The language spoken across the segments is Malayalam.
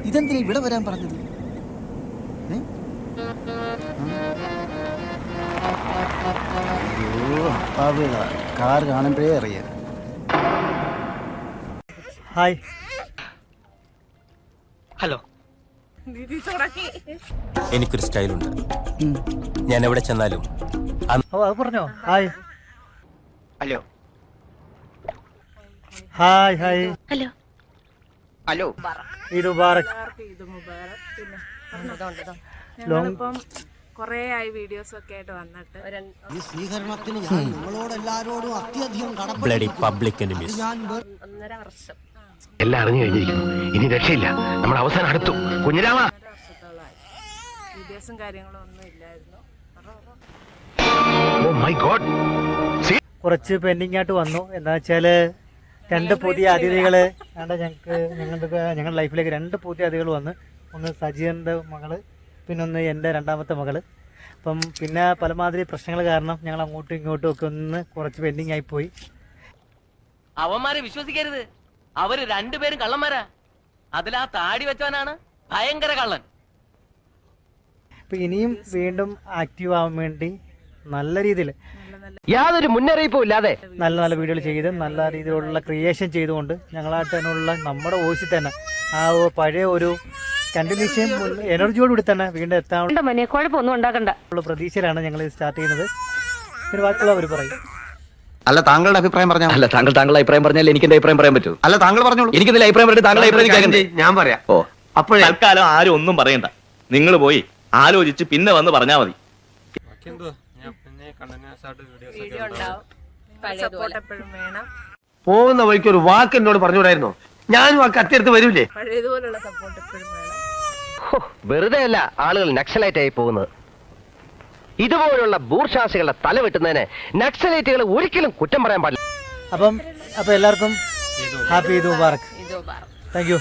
ഇതെന്തിനാ ഇവിടെ വരാൻ പറഞ്ഞത്? കാർ കാണുമ്പോഴേ അറിയാം. ഹായ്. ഹലോ. എനിക്കൊരു സ്റ്റൈലുണ്ട്. ഞാൻ എവിടെ ചെന്നാലും അത് പറഞ്ഞോ. Hi. Hello. Hi hi. Hello. Hello. Eid Mubarak. ഞങ്ങളിപ്പം കുറേ ആയി വീഡിയോസ് ഒക്കെ ആയിട്ട് വന്നിട്ട് ഈ സ്വീകരണത്തിന് ഞാൻ നിങ്ങളോടെല്ലാരോടും അത്യധികം ബ്ലഡി പബ്ലിക് എനിമീസ്. 1.5 വർഷം എല്ലാം അറിഞ്ഞു കഴിഞ്ഞിരിക്കുന്നു. ഇനി രക്ഷയില്ല. നമ്മൾ അവസാനം അടുത്തു. കുഞ്ഞിരാമ. 1 വർഷത്തോളമായി വീഡിയോസും കാര്യങ്ങളും ഒന്നും ഇല്ലായിരുന്നു. Oh my God. കുറച്ച് പെൻഡിങ് ആയിട്ട് വന്നു. എന്താ വെച്ചാല് 2 പുതിയ അതിഥികള് ഞങ്ങളുടെ ലൈഫിലേക്ക് 2 പുതിയ അതിഥികൾ വന്ന്. ഒന്ന് സജീവൻ്റെ മകള്, പിന്നെ ഒന്ന് എൻ്റെ 2ാമത്തെ മകള്. അപ്പം പിന്നെ പലമാതിരി പ്രശ്നങ്ങൾ കാരണം ഞങ്ങൾ അങ്ങോട്ടും ഇങ്ങോട്ടും ഒക്കെ ഒന്ന് കുറച്ച് പെൻഡിങ് ആയിപ്പോയി. അവന്മാരെ വിശ്വസിക്കരുത്. അവര് 2 പേരും കള്ളന്മാരാ. അതിലാ താടി വെച്ചവനാണ് ഭയങ്കര കള്ളൻ. ഇപ്പം ഇനിയും വീണ്ടും ആക്റ്റീവ് ആവാൻ വേണ്ടി നല്ല രീതിയിൽ യാതൊരു മുന്നറിയിപ്പും ഇല്ലാതെ നല്ല നല്ല വീഡിയോകൾ ചെയ്ത് നല്ല രീതിയിലുള്ള ക്രിയേഷൻ ചെയ്തുകൊണ്ട് ഞങ്ങളായിട്ട് തന്നെയുള്ള നമ്മുടെ വോയിസിൽ തന്നെ ആ പഴയ ഒരു കണ്ടിന്യൂഷൻ എനർജിയോടുകൂടി തന്നെ വീണ്ടും എത്താനുള്ള കുഴപ്പമൊന്നും ഉണ്ടാക്കണ്ട പ്രതീക്ഷയിലാണ് ഞങ്ങൾ സ്റ്റാർട്ട് ചെയ്യുന്നത്. പിന്നെ ബാക്കിയുള്ളവർ പറയും. അല്ല, താങ്കളുടെ അഭിപ്രായം പറഞ്ഞാൽ. അല്ല, താങ്കളുടെ അഭിപ്രായം പറഞ്ഞാൽ എനിക്ക് എന്റെ അഭിപ്രായം പറയാൻ പറ്റൂ. അല്ല, താങ്കൾ പറഞ്ഞോളൂ. എനിക്ക് ഇതിൽ അഭിപ്രായം പറഞ്ഞിട്ട് താങ്കളുടെ അഭിപ്രായം ഞാൻ പറയാം. ഓ, അപ്പോൾ തൽക്കാലം ആരും ഒന്നും പറയണ്ട. നിങ്ങൾ പോയി ആലോചിച്ച് പിന്നെ വന്ന് പറഞ്ഞാൽ മതി. വീഡിയോ ഉണ്ടാവും. സപ്പോർട്ട് എപ്പോഴും വേണം. പോകുന്ന വഴിക്ക് ഒരു വാക്ക് എന്നോട് പറഞ്ഞുകൂടായിരുന്നോ? ഞാനും ആ കത്തിയെടുത്ത് വരൂലേ? പഴയതുപോലുള്ള സപ്പോർട്ട് എപ്പോഴും വേണം. വെറുതെ അല്ല ആളുകൾ നക്സലൈറ്റ് ആയി പോകുന്നത്. ഇതുപോലുള്ള ബൂർഷാസികളുടെ തല വെട്ടുന്നതിന് നക്സലൈറ്റുകൾ ഒരിക്കലും കുറ്റം പറയാൻ പാടില്ല. അപ്പം എല്ലാവർക്കും happy Eid Mubarak. Thank you.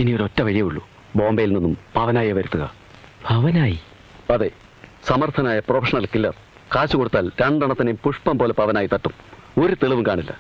ഇനി ഒരൊറ്റ വഴിയേ ഉള്ളൂ. ബോംബെയിൽ നിന്നും പവനായി വരുത്തുക. പവനായി? അതെ, സമർത്ഥനായ പ്രൊഫഷണൽ കില്ലർ. കാശ് കൊടുത്താൽ 2 എണ്ണത്തിനെയും പുഷ്പം പോലെ പവനായി തട്ടും. ഒരു തെളിവും കാണില്ല.